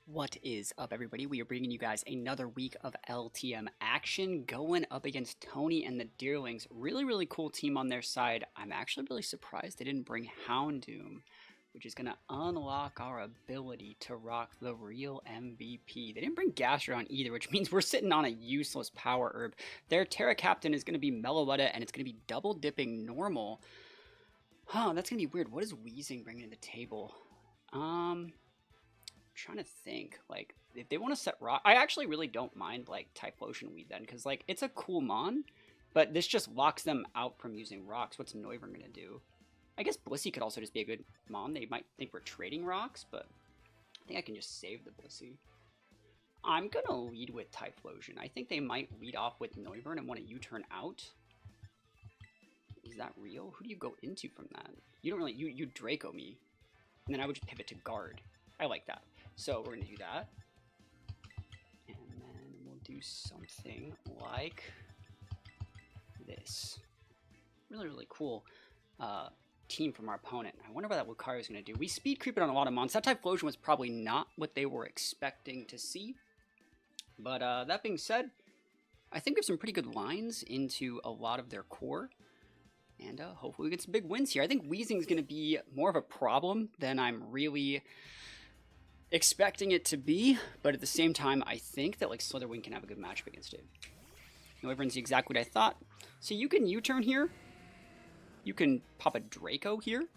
What is up, everybody? We are bringing you guys another week of LTM action going up against Tony and the Deerlings. Really cool team on their side. I'm actually really surprised they didn't bring Houndoom, which is going to unlock our ability to rock the real MVP. They didn't bring Gastrodon either, which means we're sitting on a useless power herb. Their Terra Captain is going to be Meloetta, and it's going to be double dipping normal. Huh, that's going to be weird. What is Weezing bringing to the table? Trying to think, like, if they want to set rock, I actually really don't mind like Typhlosion Weed then, because like it's a cool mon, but this just locks them out from using rocks. What's Noivern gonna do? I guess Blissey could also just be a good mon. They might think we're trading rocks, but I think I can just save the Blissey. I'm gonna lead with Typhlosion. I think they might lead off with Noivern and want to U-turn out. Is that real? Who do you go into from that? You don't really, you Draco me, and then I would just pivot to guard. I like that. So we're going to do that. And then we'll do something like this. Really cool team from our opponent. I wonder what that Lucario is going to do. We speed creep it on a lot of mons. That Typhlosion was probably not what they were expecting to see. But that being said, I think we have some pretty good lines into a lot of their core. And hopefully we get some big wins here. I think Weezing is going to be more of a problem than I'm really expecting it to be, but at the same time, I think that like Slitherwing can have a good matchup against it. Noivern's exactly what I thought. So you can U-turn here. You can pop a Draco here.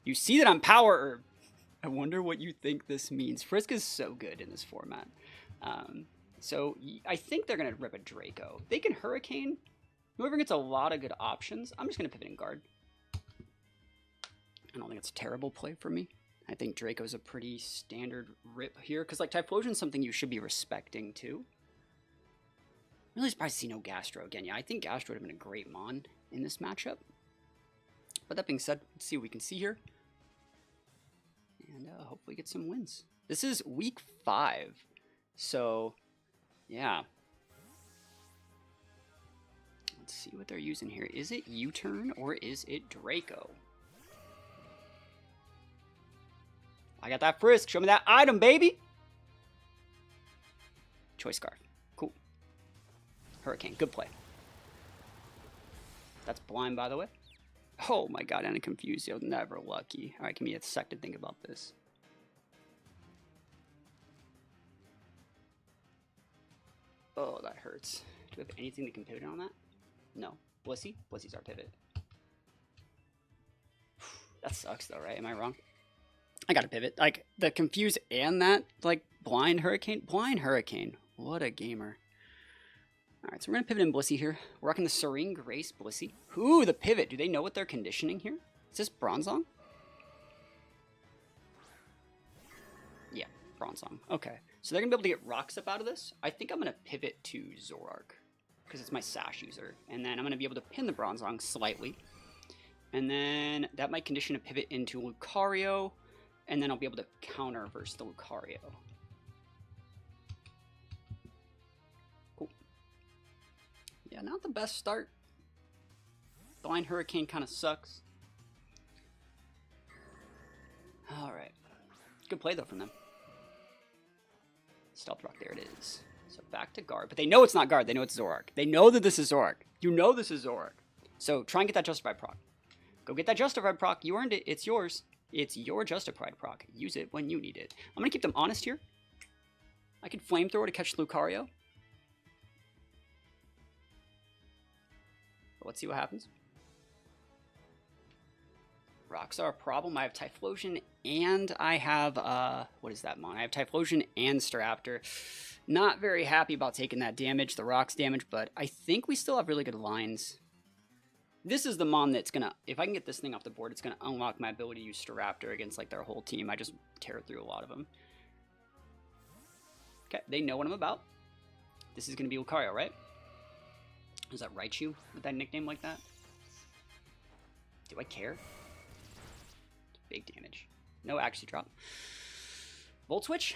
You see that I'm Power Herb. I wonder what you think this means. Frisk is so good in this format. So I think they're going to rip a Draco. They can Hurricane. Noivern gets a lot of good options. I'm just going to pivot and guard. I don't think it's a terrible play for me. I think Draco's a pretty standard rip here, because like Typhlosion is something you should be respecting too. I'm really surprised to see no Gastro again. Yeah, I think Gastro would have been a great mon in this matchup. But that being said, let's see what we can see here. And hopefully get some wins. This is week 5. So, yeah. Let's see what they're using here. Is it U-turn or is it Draco? I got that Frisk. Show me that item, baby. Choice Scarf. Cool. Hurricane. Good play. That's blind, by the way. Oh my god, I'm confused. Yo, never lucky. Alright, give me a sec to think about this. Oh, that hurts. Do we have anything that can pivot on that? No. Blissey? Blissey's our pivot. That sucks though, right? Am I wrong? I gotta pivot. Like, the Confuse and that, like, Blind Hurricane. Blind Hurricane. What a gamer. Alright, so we're gonna pivot in Blissey here. We're rocking the Serene Grace Blissey. Ooh, the pivot. Do they know what they're conditioning here? Is this Bronzong? Yeah, Bronzong. Okay. So they're gonna be able to get rocks up out of this. I think I'm gonna pivot to Zoroark, because it's my Sash user. And then I'm gonna be able to pin the Bronzong slightly. And then that might condition a pivot into Lucario. And then I'll be able to counter versus the Lucario. Cool. Yeah, not the best start. Blind Hurricane kind of sucks. Alright. Good play, though, from them. Stealth Rock, there it is. So back to guard. But they know it's not guard. They know it's Zoroark. They know that this is Zoroark. You know this is Zoroark. So try and get that Justified proc. Go get that Justified proc. You earned it. It's yours. It's your Justified proc. Use it when you need it. I'm going to keep them honest here. I could Flamethrower to catch Lucario. But let's see what happens. Rocks are a problem. I have Typhlosion and I have, what is that mon? I have Typhlosion and Staraptor. Not very happy about taking that damage, the rocks damage, but I think we still have really good lines. This is the mon that's going to, if I can get this thing off the board, it's going to unlock my ability to use Staraptor against like their whole team. I just tear through a lot of them. Okay, they know what I'm about. This is going to be Lucario, right? Is that Raichu with that nickname like that? Do I care? Big damage. No accuracy drop. Volt Switch.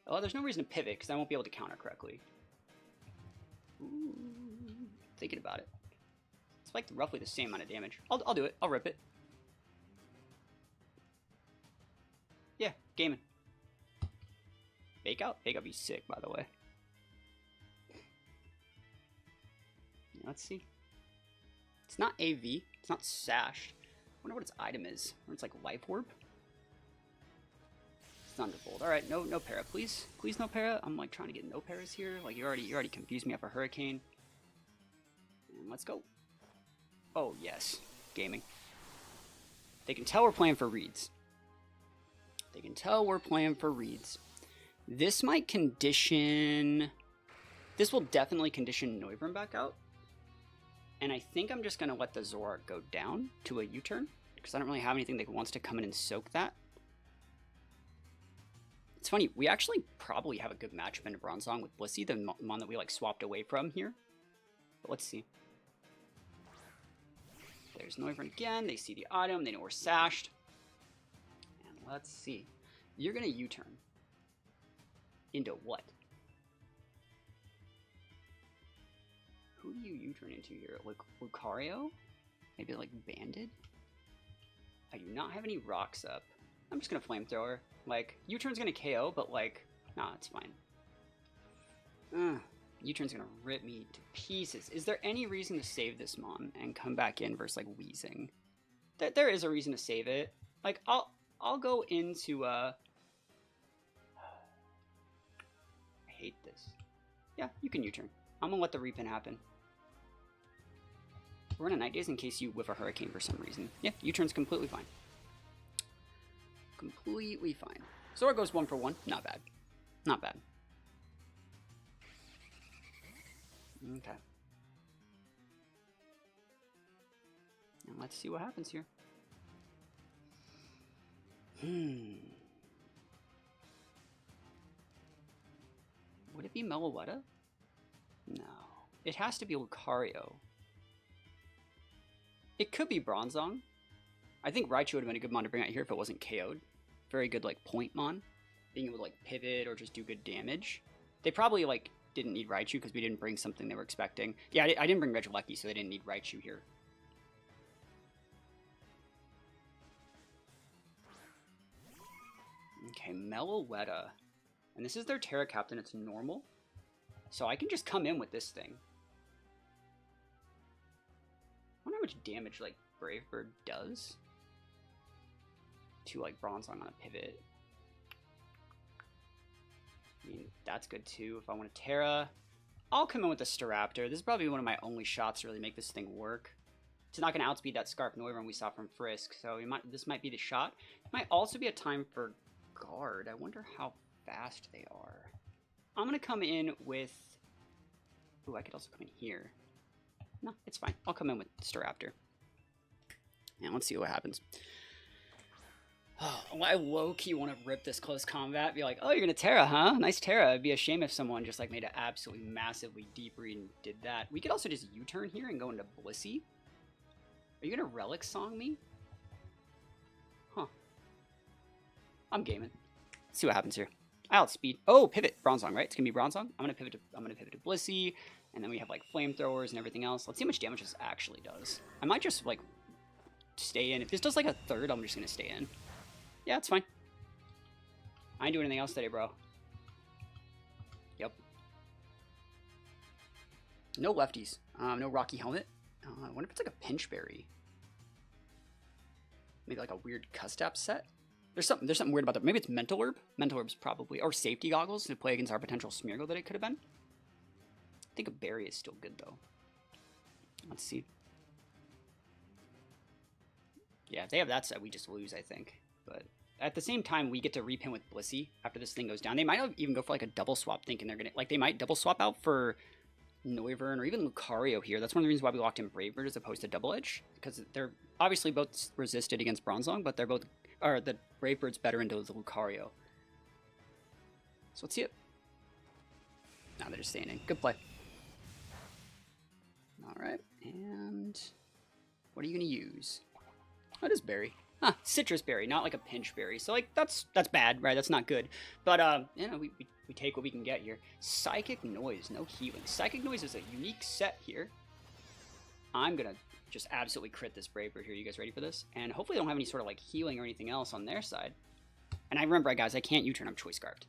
Oh, there's no reason to pivot because I won't be able to counter correctly. Ooh. Thinking about it. It's like roughly the same amount of damage. I'll do it. I'll rip it. Yeah, Gaming. Fake out? Fake out be sick, by the way. Let's see. It's not AV. It's not Sash. I wonder what its item is. Or it's like Life Orb. Thunderbolt. All right, no para, please. Please no para. I'm like trying to get no paras here. Like you already confused me up for Hurricane. And let's go. Oh yes, gaming. They can tell we're playing for reads. They can tell we're playing for reads. This might condition. This will definitely condition Noivern back out. And I think I'm just gonna let the Zoroark go down to a U-turn because I don't really have anything that wants to come in and soak that. It's funny, we actually probably have a good matchup into Bronzong with Blissey, the mon that we like swapped away from here. But let's see. There's Noivern again. They see the item. They know we're sashed. And let's see. You're gonna U-turn. Into what? Who do you U-turn into here? Like Lucario? Maybe like Banded? I do not have any rocks up. I'm just gonna Flamethrower. Like, U-turn's gonna KO, but like, nah, it's fine. U-turn's gonna rip me to pieces. Is there any reason to save this Mon and come back in versus like Weezing? There is a reason to save it. Like, I'll go into I hate this. Yeah, you can U-turn. I'm gonna let the repin happen. We're in a Night Days in case you whiff a Hurricane for some reason. Yeah, U-turn's completely fine. Completely fine. Zora goes 1 for 1. Not bad. Not bad. Okay. And let's see what happens here. Would it be Meloetta? No. It has to be Lucario. It could be Bronzong. I think Raichu would have been a good Mon to bring out here if it wasn't KO'd. Very good, like, point Mon. Being able to, like, pivot or just do good damage. They probably, like, didn't need Raichu because we didn't bring something they were expecting. Yeah, I didn't bring Regieleki, so they didn't need Raichu here. Okay, Meloetta. And this is their Terra Captain. It's normal. So I can just come in with this thing. I wonder how much damage, like, Brave Bird does to like Bronzong on a pivot. I mean, that's good too. If I want to Terra, I'll come in with the Staraptor. This is probably one of my only shots to really make this thing work. It's not going to outspeed that Scarf Noivern we saw from Frisk, so this might be the shot. It might also be a time for Guard. I wonder how fast they are. I'm going to come in with... Ooh, I could also come in here. No, it's fine. I'll come in with Staraptor. And let's see what happens. Oh, I low-key want to rip this close combat. Be like, oh, you're going to Terra, huh? Nice Terra. It'd be a shame if someone just like made an absolutely massively deep read and did that. We could also just U-turn here and go into Blissey. Are you going to Relic Song me? Huh. I'm gaming. Let's see what happens here. I outspeed. Oh, pivot. Bronzong, right? It's going to be Bronzong. I'm going to pivot to Blissey. And then we have like Flamethrowers and everything else. Let's see how much damage this actually does. I might just like stay in. If this does like a third, I'm just going to stay in. Yeah, it's fine. I ain't doing anything else today, bro. Yep. No lefties. No Rocky Helmet. I wonder if it's like a Pinchberry. Maybe like a weird Custap set. There's something weird about that. Maybe it's Mental Herb. Mental Herb's probably, or Safety Goggles to play against our potential Smeargle that it could have been. I think a Berry is still good though. Let's see. Yeah, if they have that set, we just lose, I think. But at the same time, we get to repin with Blissey after this thing goes down. They might even go for like a double swap, thinking they're gonna like they might double swap out for Noivern or even Lucario here. That's one of the reasons why we locked in Brave Bird as opposed to Double Edge, because they're obviously both resisted against Bronzong, but they're both the Brave Bird's better into the Lucario. So let's see it. Now they're just staying in. Good play. All right, and what are you gonna use? What is Berry? Huh, Citrus Berry, not like a Pinch Berry. So like that's bad, right? That's not good. But you know, we take what we can get here. Psychic Noise, no healing. Psychic Noise is a unique set here. I'm gonna just absolutely crit this Brave Bird here. You guys ready for this? And hopefully they don't have any sort of like healing or anything else on their side. And I remember, guys, I can't U-turn, I'm Choice Scarfed.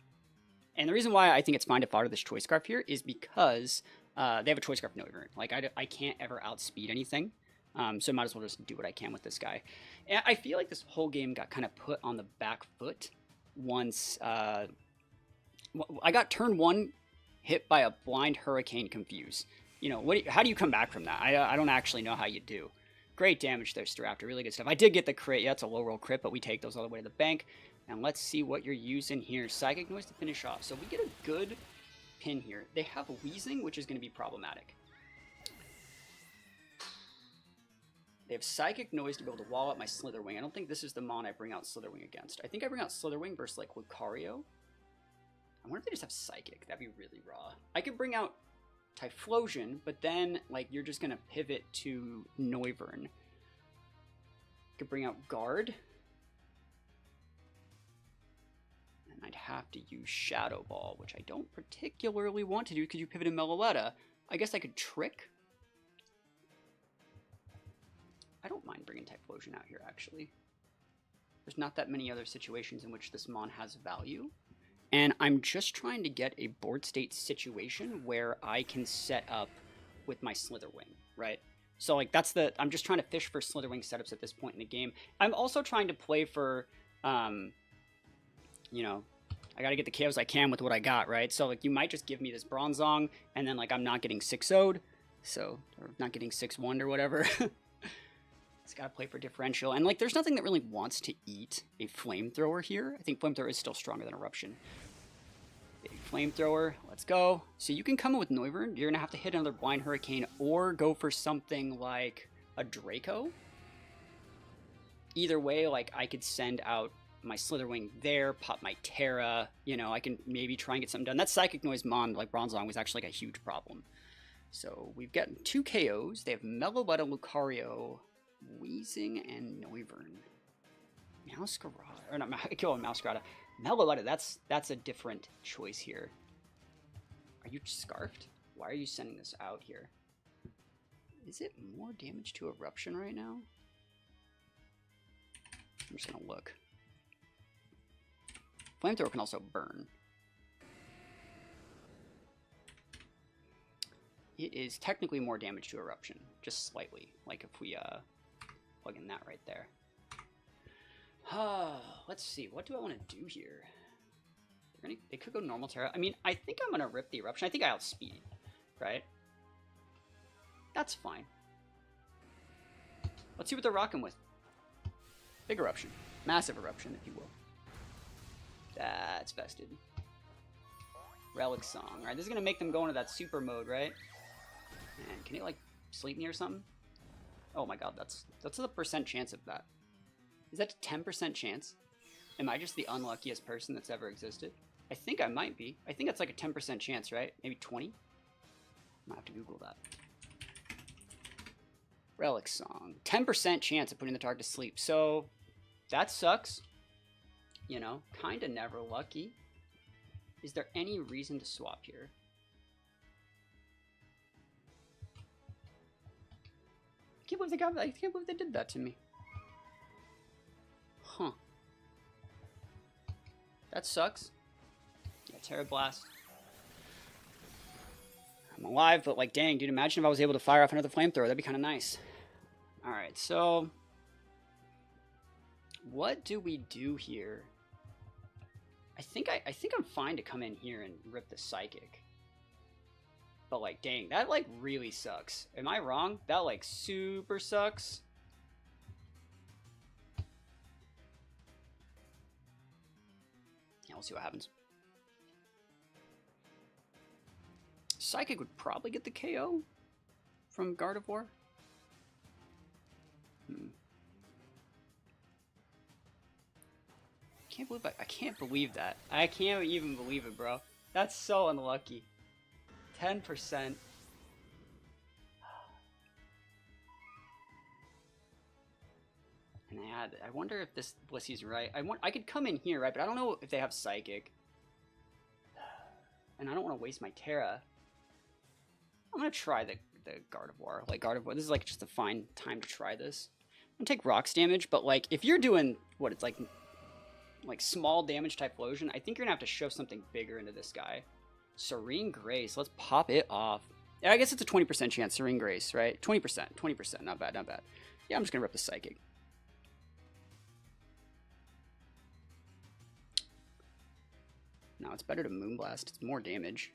And the reason why I think it's fine to fodder this Choice Scarf here is because they have a Choice Scarf Noivern. Like, I can't ever outspeed anything. So I might as well just do what I can with this guy. And I feel like this whole game got kind of put on the back foot once I got turn 1 hit by a blind Hurricane Confuse. You know, how do you come back from that? I don't actually know how you do. Great damage there, Strafter. Really good stuff. I did get the crit. Yeah, it's a low roll crit, but we take those all the way to the bank. And let's see what you're using here. Psychic Noise to finish off. So we get a good pin here. They have Wheezing, which is going to be problematic. They have Psychic Noise to be able to wall out my Slitherwing. I don't think this is the mon I bring out Slitherwing against. I think I bring out Slitherwing versus, like, Lucario. I wonder if they just have Psychic. That'd be really raw. I could bring out Typhlosion, but then, like, you're just going to pivot to Noivern. Could bring out Guard. And I'd have to use Shadow Ball, which I don't particularly want to do because you pivot in Meloetta. I guess I could Trick. I don't mind bringing Typhlosion out here, actually. There's not that many other situations in which this mon has value. And I'm just trying to get a board state situation where I can set up with my Slitherwing, right? So, like, I'm just trying to fish for Slitherwing setups at this point in the game. I'm also trying to play for, you know, I gotta get the KOs I can with what I got, right? So, like, you might just give me this Bronzong, and then, like, I'm not getting 6-0'd, so, or not getting 6-1'd or whatever. It's got to play for differential. And, like, there's nothing that really wants to eat a Flamethrower here. I think Flamethrower is still stronger than Eruption. Big Flamethrower. Let's go. So you can come in with Noivern. You're going to have to hit another Blind Hurricane or go for something like a Draco. Either way, like, I could send out my Slitherwing there, pop my Terra. You know, I can maybe try and get something done. That Psychic Noise mon, like Bronzong, was actually, like, a huge problem. So we've gotten 2 KOs. They have Meloetta, Lucario, Wheezing, and Noivern. Masquerade, or not, kill Masquerade. Meloetta, that's a different choice here. Are you Scarfed? Why are you sending this out here? Is it more damage to Eruption right now? I'm just gonna look. Flamethrower can also burn. It is technically more damage to Eruption, just slightly. Like if we plug in that right there. Let's see. What do I want to do here? They could go normal Terra. I mean, I think I'm going to rip the Eruption. I think I outspeed, right? That's fine. Let's see what they're rocking with. Big Eruption. Massive Eruption, if you will. That's vested. Relic Song. All right, this is going to make them go into that super mode, right? And can it, like, sleep me or something? Oh my god, that's a percent chance of that. Is that a 10% chance? Am I just the unluckiest person that's ever existed? I think I might be. I think that's like a 10% chance, right? Maybe 20? I might have to Google that. Relic Song. 10% chance of putting the target to sleep. So, that sucks. You know, kinda never lucky. Is there any reason to swap here? I can't believe they did that to me. Huh. That sucks. Yeah, Terra Blast. I'm alive, but like, dang, dude, imagine if I was able to fire off another Flamethrower. That'd be kind of nice. Alright, so... what do we do here? I think I'm fine to come in here and rip the Psychic. But, like, dang, that, like, really sucks. Am I wrong? That, like, super sucks. Yeah, we'll see what happens. Psychic would probably get the KO from Gardevoir. I can't believe that. I can't even believe it, bro. That's so unlucky. 10%. And I wonder if this Blissey's right. I could come in here, right? But I don't know if they have Psychic. And I don't want to waste my Terra. I'm gonna try the Gardevoir. Like Gardevoir, this is like just a fine time to try this. I'm gonna take rocks damage, but like if you're doing what it's like like small damage Typhlosion, I think you're gonna have to shove something bigger into this guy. Serene Grace, let's pop it off. Yeah, I guess it's a 20% chance, Serene Grace, right? 20%, not bad, not bad. Yeah, I'm just gonna rip the Psychic. No, it's better to Moonblast, it's more damage.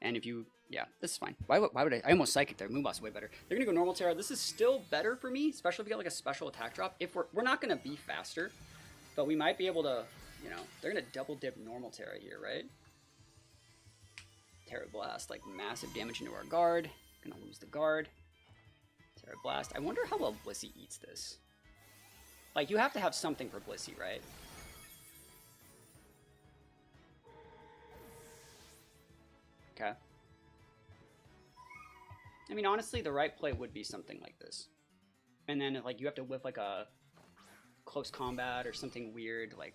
And if you, yeah, this is fine. Why would I almost Psychic there, Moonblast is way better. They're gonna go Normal Terra, this is still better for me, especially if you get like a special attack drop. If we're not gonna be faster, but we might be able to, you know, they're gonna double dip Normal Terra here, right? Terra Blast, like massive damage into our guard. Gonna lose the guard. Terra Blast. I wonder how well Blissey eats this. Like, you have to have something for Blissey, right? Okay. I mean, honestly, the right play would be something like this. And then, like, you have to whip, like, a close combat or something weird, like...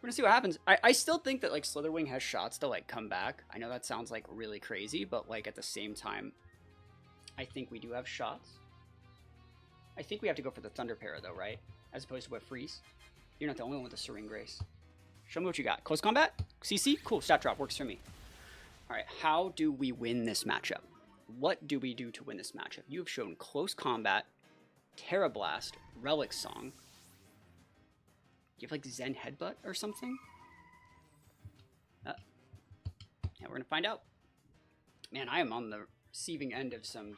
We're gonna see what happens. I still think that, like, Slitherwing has shots to, like, come back. I know that sounds, like, really crazy, but, like, at the same time, I think we do have shots. I think we have to go for the Thunder Para, though, right? As opposed to a Freeze. You're not the only one with a Serene Grace. Show me what you got. Close combat? CC? Cool. Stat drop. Works for me. Alright, how do we win this matchup? What do we do to win this matchup? You have shown Close Combat, Terra Blast, Relic Song. Do you have like Zen Headbutt or something? Yeah, we're gonna find out. Man, I am on the receiving end of some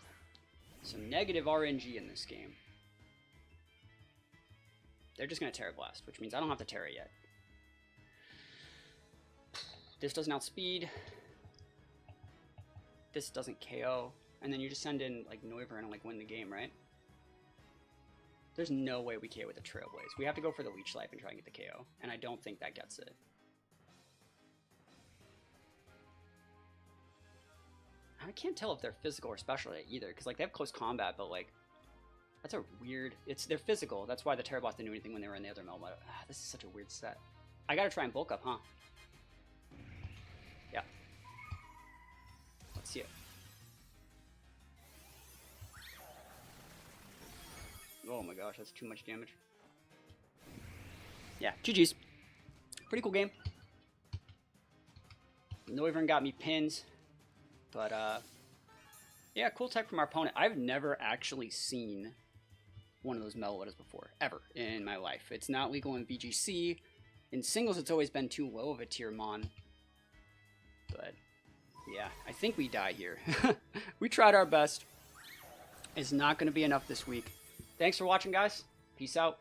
negative RNG in this game. They're just gonna Terra Blast, which means I don't have to Terra yet. This doesn't outspeed. This doesn't KO. And then you just send in like Noivern and like win the game, right? There's no way we KO with the Trailblaze. We have to go for the Leech Life and try and get the KO. And I don't think that gets it. I can't tell if they're physical or special either, because like they have close combat, but like that's a weird. They're physical. That's why the Terra Blast didn't do anything when they were in the other mode. This is such a weird set. I gotta try and bulk up, huh? Yeah. Let's see it. Oh my gosh, that's too much damage. Yeah, GG's. Pretty cool game. Noivern got me pins. But, yeah, cool tech from our opponent. I've never actually seen one of those Meloitas before, ever, in my life. It's not legal in VGC. In singles, it's always been too low of a tier mon. But, yeah, I think we die here. We tried our best. It's not going to be enough this week. Thanks for watching, guys. Peace out.